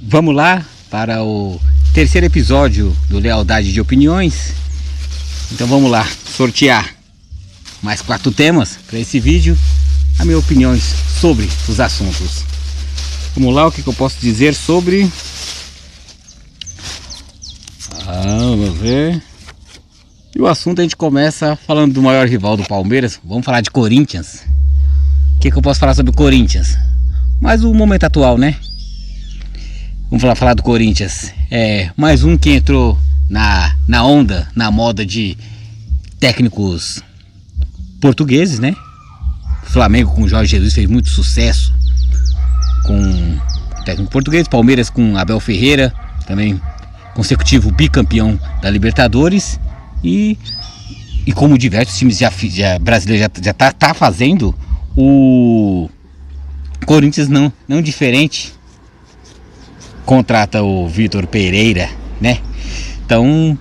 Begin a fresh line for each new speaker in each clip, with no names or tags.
Vamos lá para o terceiro episódio do Lealdade de Opiniões. Então vamos lá, sortear mais 4 temas para esse vídeo, as minhas opiniões sobre os assuntos. Vamos lá, o que eu posso dizer sobre... vamos ver. E o assunto a gente começa falando do maior rival do Palmeiras. Vamos falar de Corinthians. O que eu posso falar sobre o Corinthians? Mas o momento atual, né? Vamos falar do Corinthians. Mais um que entrou na onda, na moda de técnicos portugueses, né? O Flamengo com o Jorge Jesus fez muito sucesso com técnico português. Palmeiras com Abel Ferreira, também consecutivo bicampeão da Libertadores. E como diversos times brasileiros já tá fazendo, o Corinthians não diferente. Contrata o Vitor Pereira, né? Então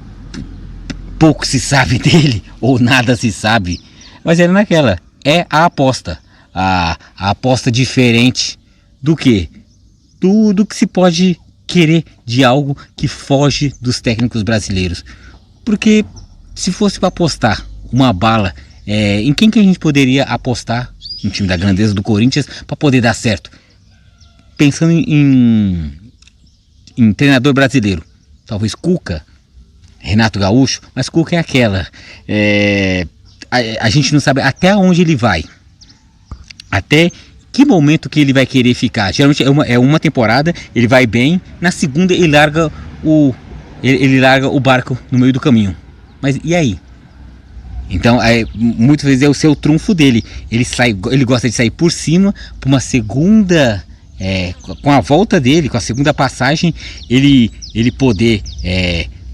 pouco se sabe dele, ou nada se sabe. Mas ele naquela, é a aposta. A aposta diferente do que? Do que se pode querer de algo que foge dos técnicos brasileiros. Porque se fosse para apostar uma bala, em quem que a gente poderia apostar no time da grandeza do Corinthians para poder dar certo? Pensando em treinador brasileiro, talvez Cuca, Renato Gaúcho, mas Cuca é aquela, a gente não sabe até onde ele vai, até que momento que ele vai querer ficar. Geralmente é uma temporada, ele vai bem, na segunda ele larga o barco no meio do caminho. Mas e aí? Então muitas vezes é o seu trunfo dele, ele gosta de sair por cima para uma segunda... com a volta dele, com a segunda passagem, ele poder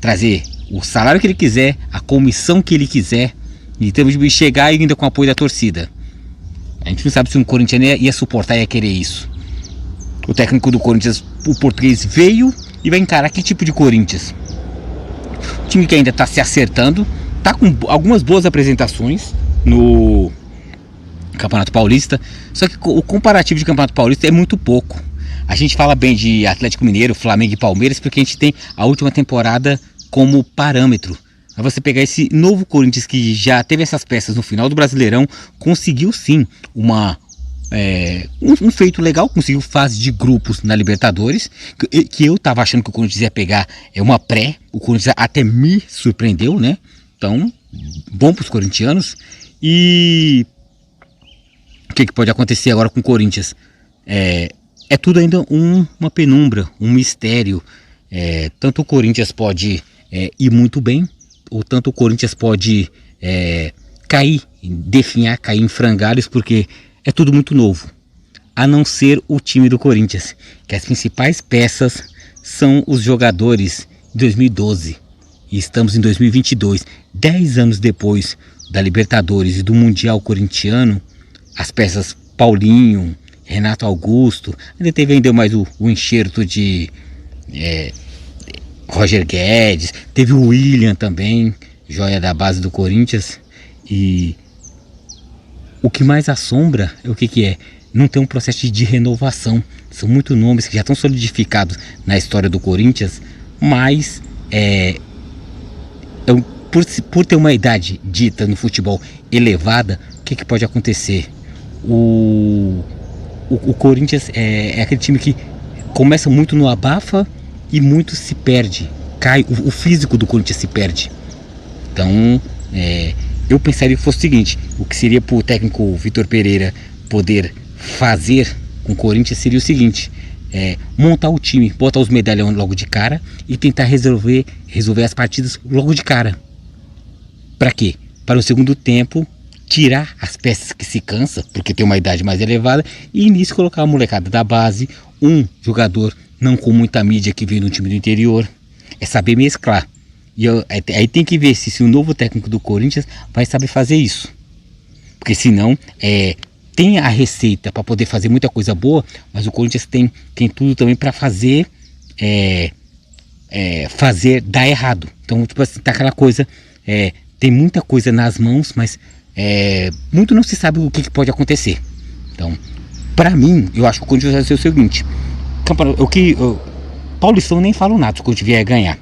trazer o salário que ele quiser, a comissão que ele quiser, em termos de chegar ainda com o apoio da torcida. A gente não sabe se um corintiano ia suportar, ia querer isso. O técnico do Corinthians, o português, veio e vai encarar que tipo de Corinthians? O time que ainda está se acertando, está com algumas boas apresentações no Campeonato Paulista, só que o comparativo de Campeonato Paulista é muito pouco. A gente fala bem de Atlético Mineiro, Flamengo e Palmeiras porque a gente tem a última temporada como parâmetro. Mas você pegar esse novo Corinthians que já teve essas peças no final do Brasileirão, conseguiu sim um feito legal, conseguiu fase de grupos na Libertadores, que eu tava achando que o Corinthians ia pegar uma pré, o Corinthians até me surpreendeu, né? Então, bom para os corintianos. E o que pode acontecer agora com o Corinthians? É tudo ainda uma penumbra, um mistério. Tanto o Corinthians pode ir muito bem, ou tanto o Corinthians pode cair, definhar, cair em frangalhos, porque é tudo muito novo. A não ser o time do Corinthians, que as principais peças são os jogadores de 2012. E estamos em 2022, 10 anos depois da Libertadores e do Mundial Corintiano. As peças Paulinho, Renato Augusto, ainda teve mais o enxerto de Roger Guedes, teve o William também, joia da base do Corinthians. E o que mais assombra é o que é? Não tem um processo de renovação. São muitos nomes que já estão solidificados na história do Corinthians, mas por ter uma idade dita no futebol elevada, o que pode acontecer? O Corinthians é aquele time que começa muito no abafa e muito se perde, cai, o físico do Corinthians se perde. Então eu pensaria que fosse o seguinte: o que seria para o técnico Vitor Pereira poder fazer com o Corinthians seria o seguinte: montar o time, botar os medalhões logo de cara e tentar resolver as partidas logo de cara. Para quê? Para o segundo tempo tirar as peças que se cansa, porque tem uma idade mais elevada, e nisso colocar a molecada da base, um jogador não com muita mídia que vem no time do interior. É saber mesclar. E aí tem que ver se o novo técnico do Corinthians vai saber fazer isso. Porque senão tem a receita para poder fazer muita coisa boa, mas o Corinthians tem tudo também para fazer dar errado. Então, tipo assim, tá aquela coisa, tem muita coisa nas mãos, mas muito não se sabe o que pode acontecer. Então, para mim, eu acho que o Corinthians vai ser o seguinte: Paulistão nem falo nada se o Corinthians vier ganhar.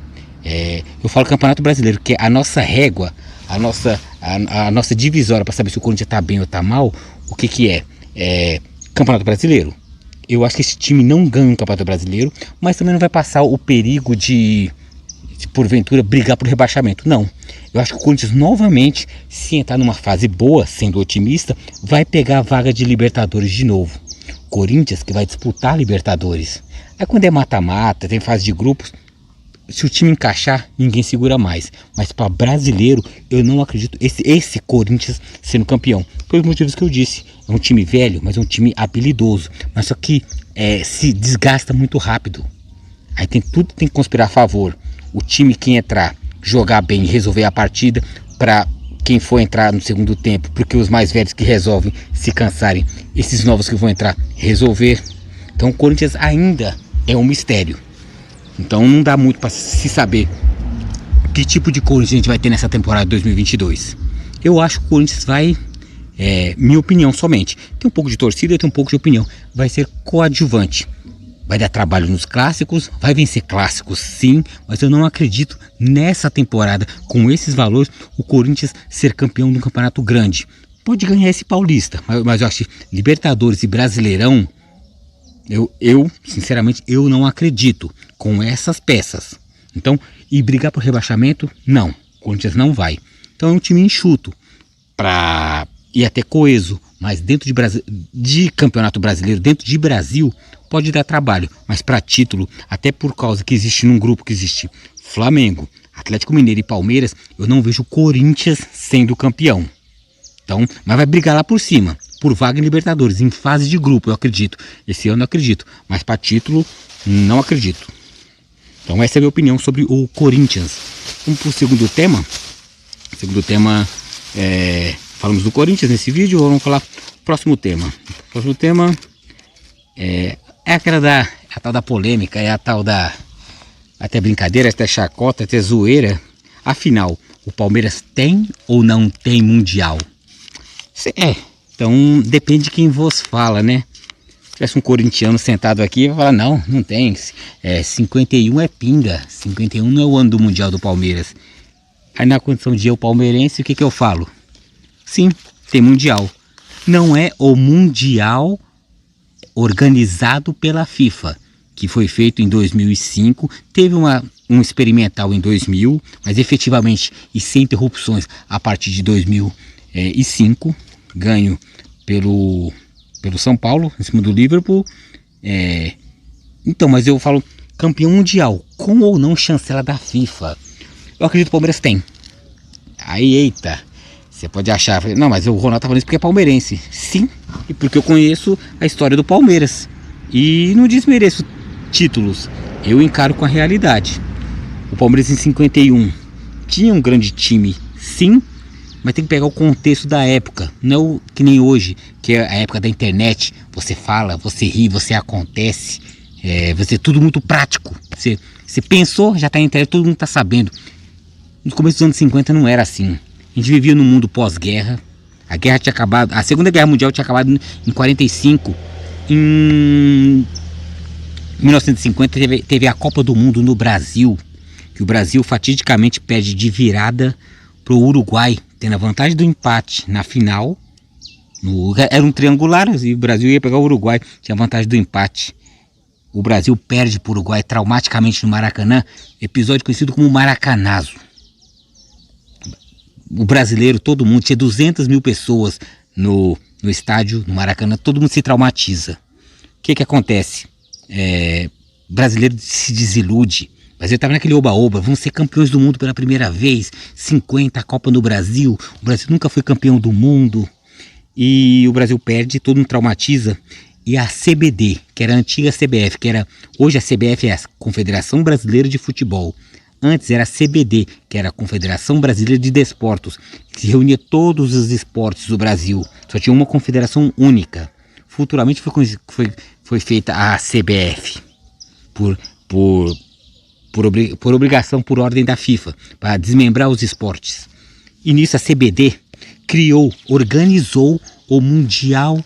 Eu falo Campeonato Brasileiro, que é a nossa régua, a nossa divisória para saber se o Corinthians tá bem ou tá mal. O que é? Campeonato Brasileiro. Eu acho que esse time não ganha o Campeonato Brasileiro, mas também não vai passar o perigo de porventura brigar por rebaixamento. Não. Eu acho que o Corinthians novamente, se entrar numa fase boa, sendo otimista, vai pegar a vaga de Libertadores de novo. Corinthians que vai disputar Libertadores. Aí quando é mata-mata, tem fase de grupos, se o time encaixar, ninguém segura mais. Mas para brasileiro, eu não acredito esse Corinthians sendo campeão. Pelos motivos que eu disse. É um time velho, mas é um time habilidoso. Mas só que se desgasta muito rápido. Aí tudo tem que conspirar a favor. O time que entrar, jogar bem, resolver a partida, para quem for entrar no segundo tempo, porque os mais velhos que resolvem se cansarem, esses novos que vão entrar, resolver. Então o Corinthians ainda é um mistério. Então não dá muito para se saber que tipo de Corinthians a gente vai ter nessa temporada de 2022. Eu acho que o Corinthians vai, minha opinião somente, tem um pouco de torcida e tem um pouco de opinião, vai ser coadjuvante. Vai dar trabalho nos clássicos, vai vencer clássicos sim, mas eu não acredito nessa temporada, com esses valores, o Corinthians ser campeão de um campeonato grande. Pode ganhar esse Paulista, mas eu acho que Libertadores e Brasileirão, eu sinceramente, eu não acredito com essas peças. Então, e brigar por rebaixamento, não, o Corinthians não vai. Então é um time enxuto, para ir até coeso, mas dentro de campeonato brasileiro, dentro de Brasil, pode dar trabalho, mas para título, até por causa que existe num grupo que existe Flamengo, Atlético Mineiro e Palmeiras, eu não vejo o Corinthians sendo campeão. Então, mas vai brigar lá por cima, por vaga em Libertadores, em fase de grupo, eu acredito. Esse ano eu acredito, mas para título, não acredito. Então essa é a minha opinião sobre o Corinthians. Vamos para o segundo tema. Segundo tema, falamos do Corinthians nesse vídeo, vamos falar próximo tema. O próximo tema é a tal da polêmica, é a tal da até brincadeira, até chacota, até zoeira. Afinal, o Palmeiras tem ou não tem Mundial? Então depende de quem vos fala, né? Se tivesse um corintiano sentado aqui, vai falar, não tem. 51 é pinga, 51 não é o ano do Mundial do Palmeiras. Aí na condição de eu palmeirense, o que eu falo? Sim, tem Mundial. Não é o Mundial organizado pela FIFA, que foi feito em 2005, teve um experimental em 2000, mas efetivamente e sem interrupções a partir de 2005, ganho pelo São Paulo, em cima do Liverpool. Então, mas eu falo campeão mundial, com ou não chancela da FIFA. Eu acredito que o Palmeiras tem. Aí, eita, você pode achar, não, mas o Ronaldo tá falando isso porque é palmeirense. Sim, e porque eu conheço a história do Palmeiras. E não desmereço títulos, eu encaro com a realidade. O Palmeiras em 51 tinha um grande time, sim, mas tem que pegar o contexto da época, não que nem hoje, que é a época da internet. Você fala, você ri, você acontece, você tudo muito prático. Você pensou, já está na internet, todo mundo está sabendo. No começo dos anos 50 não era assim. A gente vivia num mundo pós-guerra. A guerra tinha acabado, a Segunda Guerra Mundial tinha acabado em 45. Em 1950 teve a Copa do Mundo no Brasil, que o Brasil fatidicamente perde de virada pro Uruguai, tendo a vantagem do empate na final. Era um triangular e o Brasil ia pegar o Uruguai, tinha a vantagem do empate. O Brasil perde para o Uruguai traumaticamente no Maracanã, episódio conhecido como Maracanazo. O brasileiro, todo mundo, tinha 200 mil pessoas no estádio, no Maracanã, todo mundo se traumatiza. O que acontece? O brasileiro se desilude. O Brasil estava naquele oba-oba, vamos ser campeões do mundo pela primeira vez, 50, a Copa no Brasil, o Brasil nunca foi campeão do mundo, e o Brasil perde, todo mundo traumatiza, e a CBD, que era a antiga CBF, hoje a CBF é a Confederação Brasileira de Futebol, antes era a CBD, que era a Confederação Brasileira de Desportos, que reunia todos os esportes do Brasil, só tinha uma confederação única. Futuramente foi feita a CBF, por obrigação, por ordem da FIFA, para desmembrar os esportes. E nisso a CBD organizou o Mundial,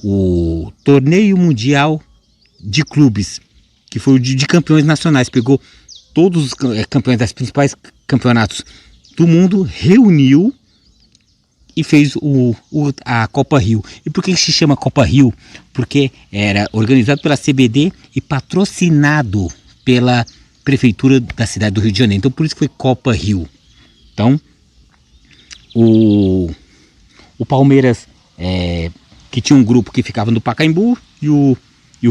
o Torneio Mundial de Clubes, que foi o de campeões nacionais. Pegou todos os campeões das principais campeonatos do mundo, reuniu e fez a Copa Rio. E por que se chama Copa Rio? Porque era organizado pela CBD e patrocinado pela prefeitura da cidade do Rio de Janeiro. Então por isso que foi Copa Rio. Então o Palmeiras, que tinha um grupo que ficava no Pacaembu, e o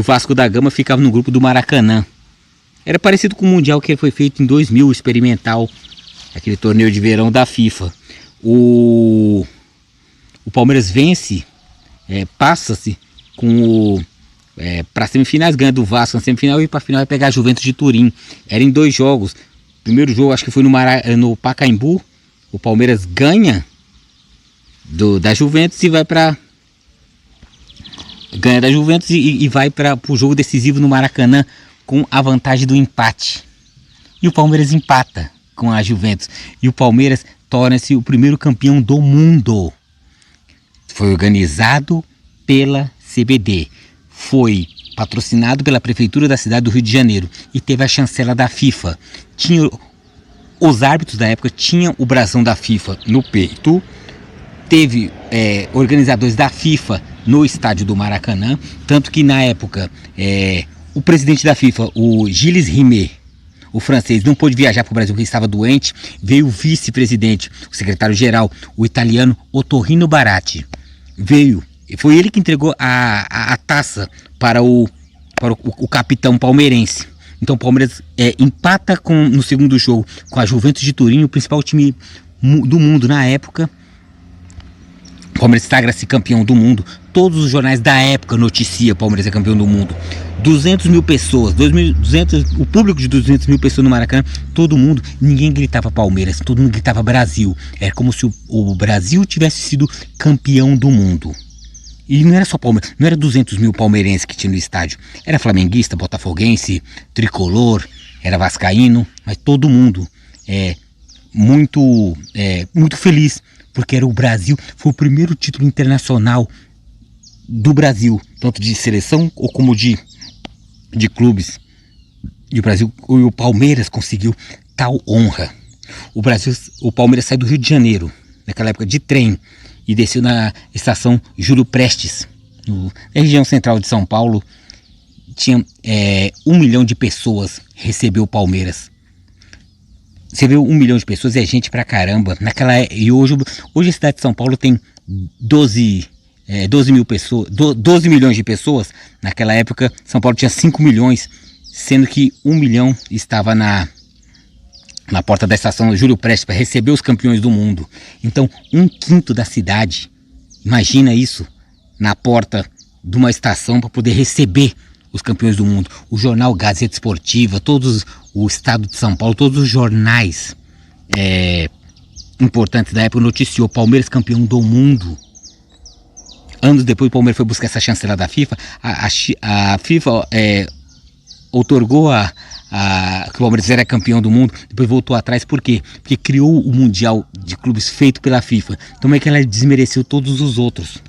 Vasco da Gama ficava no grupo do Maracanã. Era parecido com o Mundial que foi feito em 2000, experimental, aquele torneio de verão da FIFA. O Palmeiras vence, passa-se para semifinais, ganha do Vasco na semifinal, e para a final vai pegar a Juventus de Turim. Era em 2 jogos. O primeiro jogo acho que foi no Pacaembu. O Palmeiras ganha da Juventus e vai para ganha da Juventus e vai para o jogo decisivo no Maracanã com a vantagem do empate. E o Palmeiras empata com a Juventus. E o Palmeiras torna-se o primeiro campeão do mundo. Foi organizado pela CBD. Foi patrocinado pela prefeitura da cidade do Rio de Janeiro. E teve a chancela da FIFA. Os árbitros da época tinham o brasão da FIFA no peito. Teve organizadores da FIFA no estádio do Maracanã. Tanto que na época o presidente da FIFA, o Gilles Rimet, o francês, não pôde viajar para o Brasil porque estava doente. Veio o vice-presidente, o secretário-geral, o italiano Ottorino Baratti. Veio. Foi ele que entregou a taça para o capitão palmeirense. Então o Palmeiras empata no segundo jogo com a Juventus de Turim, o principal time do mundo na época. O Palmeiras sagra-se campeão do mundo. Todos os jornais da época noticiam o Palmeiras é campeão do mundo. 200 mil pessoas, 200, o público de 200 mil pessoas no Maracanã, todo mundo, ninguém gritava Palmeiras, todo mundo gritava Brasil. Era como se o Brasil tivesse sido campeão do mundo. E não era só Palmeiras, não era 200 mil palmeirenses que tinha no estádio. Era flamenguista, botafoguense, tricolor, era vascaíno, mas todo mundo muito feliz, porque era o Brasil, foi o primeiro título internacional do Brasil, tanto de seleção ou como de clubes. E o Palmeiras conseguiu tal honra. O Palmeiras saiu do Rio de Janeiro, naquela época, de trem, e desceu na estação Júlio Prestes, na região central de São Paulo. Tinha 1 milhão de pessoas recebeu o Palmeiras. Você vê 1 milhão de pessoas, é gente pra caramba. E hoje a cidade de São Paulo tem 12 mil pessoas, 12 milhões de pessoas. Naquela época, São Paulo tinha 5 milhões, sendo que 1 milhão estava na porta da estação Júlio Prestes para receber os campeões do mundo. Então, 1/5 da cidade, imagina isso, na porta de uma estação para poder receber os campeões do mundo. O jornal Gazeta Esportiva, o estado de São Paulo, todos os jornais importantes da época noticiou Palmeiras campeão do mundo. Anos depois o Palmeiras foi buscar essa chancela da FIFA. A FIFA outorgou que o Palmeiras era campeão do mundo, depois voltou atrás. Por quê? Porque criou o Mundial de Clubes feito pela FIFA. Então é que ela desmereceu todos os outros.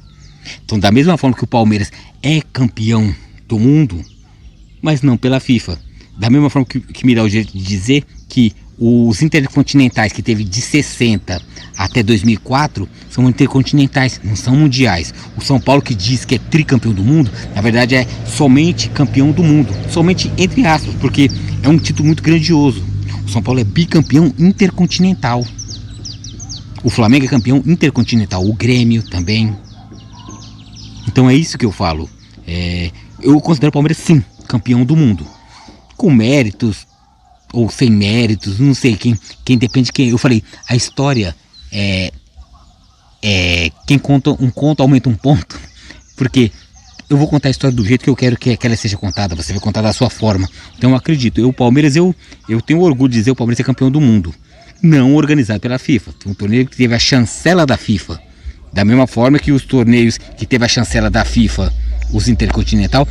Então, da mesma forma que o Palmeiras é campeão do mundo, mas não pela FIFA. Da mesma forma que me dá o jeito de dizer que os intercontinentais que teve de 60 até 2004 são intercontinentais, não são mundiais. O São Paulo, que diz que é tricampeão do mundo, na verdade é somente campeão do mundo. Somente entre aspas, porque é um título muito grandioso. O São Paulo é bicampeão intercontinental. O Flamengo é campeão intercontinental. O Grêmio também. Então é isso que eu falo. Eu considero o Palmeiras, sim, campeão do mundo. Com méritos ou sem méritos, não sei, quem depende de quem. Eu falei, a história quem conta um conto aumenta um ponto. Porque eu vou contar a história do jeito que eu quero que ela seja contada. Você vai contar da sua forma. Então eu acredito, o Palmeiras, eu tenho orgulho de dizer, o Palmeiras é campeão do mundo. Não organizado pela FIFA. Foi um torneio que teve a chancela da FIFA. Da mesma forma que os torneios que teve a chancela da FIFA, os Intercontinental,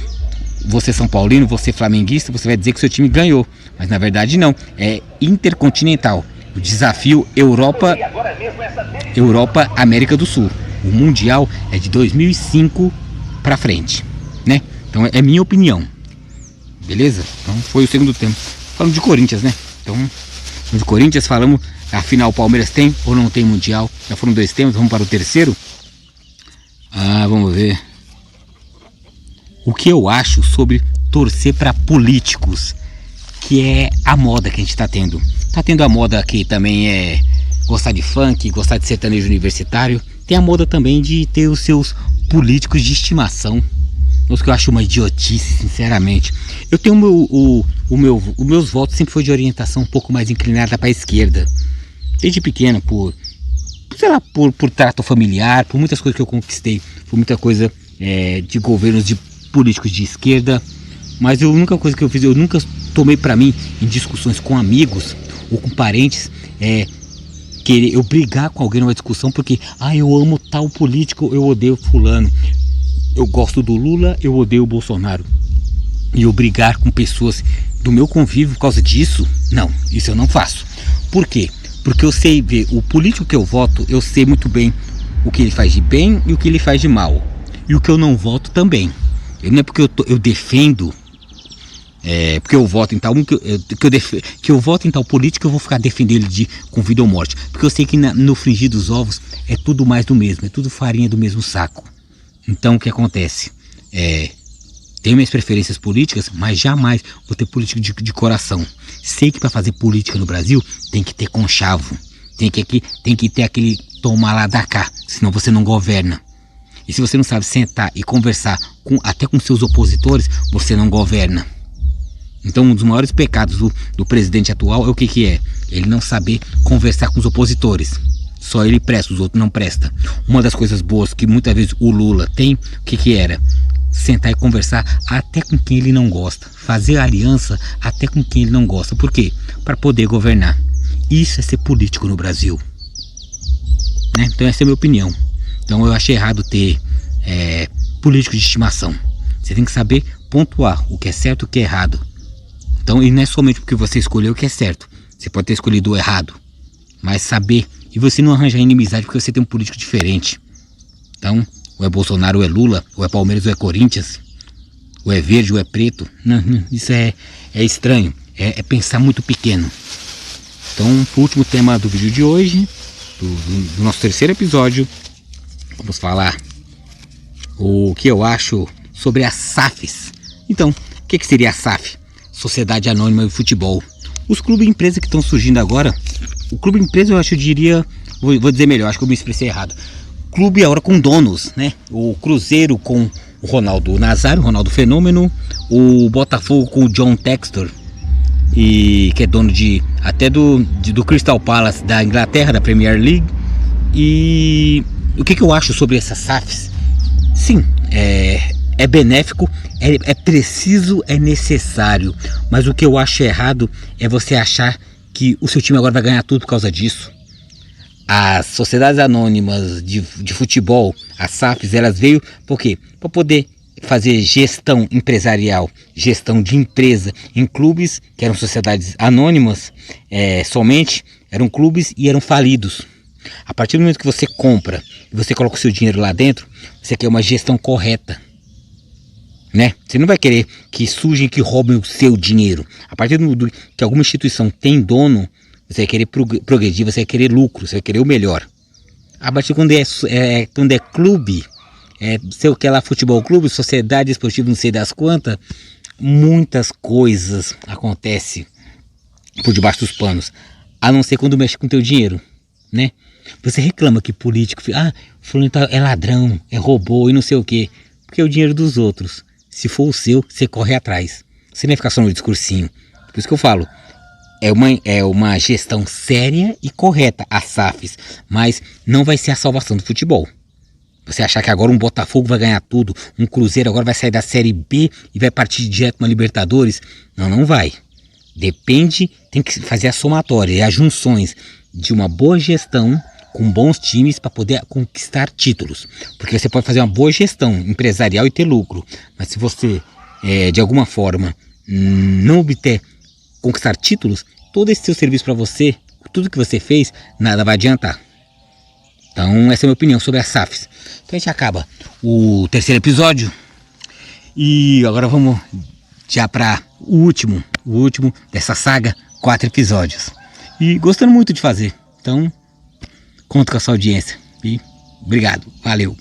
você São Paulino, você flamenguista, você vai dizer que seu time ganhou. Mas na verdade não, é Intercontinental. O desafio Europa, América do Sul. O Mundial é de 2005 para frente, né? Então é minha opinião. beleza? Então foi o segundo tempo. Falando de Corinthians, né? Então, de Corinthians falamos, afinal o Palmeiras tem ou não tem Mundial? Já foram 2 tempos, vamos para o terceiro? Vamos ver. O que eu acho sobre torcer para políticos, que é a moda que a gente está tendo. Tá tendo a moda que também é gostar de funk, gostar de sertanejo universitário. Tem a moda também de ter os seus políticos de estimação. Os que eu acho uma idiotice, sinceramente. Eu tenho os meus votos sempre foi de orientação um pouco mais inclinada para a esquerda. Desde pequeno, por trato familiar, por muitas coisas que eu conquistei, por muita coisa de governos de políticos de esquerda. Mas a única coisa que eu fiz, eu nunca tomei para mim em discussões com amigos ou com parentes, querer eu brigar com alguém numa discussão porque eu amo tal político, eu odeio fulano. Eu gosto do Lula, eu odeio o Bolsonaro. E eu brigar com pessoas do meu convívio por causa disso, não, isso eu não faço. Por quê? Porque eu sei ver o político que eu voto, eu sei muito bem o que ele faz de bem e o que ele faz de mal. E o que eu não voto também. Não é porque eu defendo, porque eu voto em tal que eu voto em tal político, eu vou ficar defendendo ele com vida ou morte. Porque eu sei que no frigir dos ovos é tudo mais do mesmo, é tudo farinha do mesmo saco. Então o que acontece? Tenho minhas preferências políticas, mas jamais vou ter político de coração. Sei que para fazer política no Brasil tem que ter conchavo, tem que ter aquele tomar lá da cá, senão você não governa. E se você não sabe sentar e conversar até com seus opositores, você não governa. Então um dos maiores pecados do presidente atual é o que é? Ele não saber conversar com os opositores. Só ele presta, os outros não prestam. Uma das coisas boas que muitas vezes o Lula tem, o que era? Sentar e conversar até com quem ele não gosta. Fazer aliança até com quem ele não gosta. Por quê? Para poder governar. Isso é ser político no Brasil. Né? Então essa é a minha opinião. Então eu achei errado ter político de estimação. Você tem que saber pontuar o que é certo e o que é errado. Então, e não é somente porque você escolheu o que é certo. Você pode ter escolhido o errado. Mas saber, e você não arranja inimizade porque você tem um político diferente. Então, ou é Bolsonaro ou é Lula, ou é Palmeiras ou é Corinthians, ou é verde ou é preto. Não, isso é estranho, é pensar muito pequeno. Então, o último tema do vídeo de hoje, do nosso terceiro episódio, vamos falar o que eu acho sobre as SAFs. Então, o que seria a SAF? Sociedade Anônima de Futebol. Os clubes e empresas que estão surgindo agora, o clube e empresa eu diria, vou dizer melhor, acho que eu me expressei errado. Clube agora com donos, né? O Cruzeiro com o Ronaldo Nazário, Ronaldo Fenômeno, o Botafogo com o John Textor, que é dono até do Crystal Palace da Inglaterra, da Premier League. E o que eu acho sobre essas SAFs? Sim, é benéfico, é preciso, é necessário. Mas o que eu acho errado é você achar que o seu time agora vai ganhar tudo por causa disso. As sociedades anônimas de futebol, as SAFs, elas veio por quê? Para poder fazer gestão empresarial, gestão de empresa em clubes que eram sociedades anônimas, somente eram clubes e eram falidos. A partir do momento que você compra e você coloca o seu dinheiro lá dentro, você quer uma gestão correta, né? Você não vai querer que sujem, que roubem o seu dinheiro. A partir do que alguma instituição tem dono, você vai querer progredir, você vai querer lucro, você vai querer o melhor. A partir quando é clube, sei o que é lá, futebol clube, sociedade esportiva, não sei das quantas, muitas coisas acontecem por debaixo dos panos, a não ser quando mexe com o teu dinheiro, né? Você reclama que político, fulano é ladrão, é robô e não sei o que, porque é o dinheiro dos outros. Se for o seu, você corre atrás. Você não vai ficar só no discursinho. Por isso que eu falo, é uma gestão séria e correta, as SAFs, mas não vai ser a salvação do futebol. Você achar que agora um Botafogo vai ganhar tudo, um Cruzeiro agora vai sair da Série B e vai partir direto na Libertadores? Não vai. Depende, tem que fazer a somatória e as junções de uma boa gestão com bons times para poder conquistar títulos. Porque você pode fazer uma boa gestão empresarial e ter lucro, mas se você, de alguma forma, não conquistar títulos, todo esse seu serviço para você, tudo que você fez, nada vai adiantar. Então essa é a minha opinião sobre as SAFs. Então a gente acaba o terceiro episódio e agora vamos já para o último dessa saga, 4 episódios. E gostando muito de fazer. Então, conto com a sua audiência. E obrigado, valeu.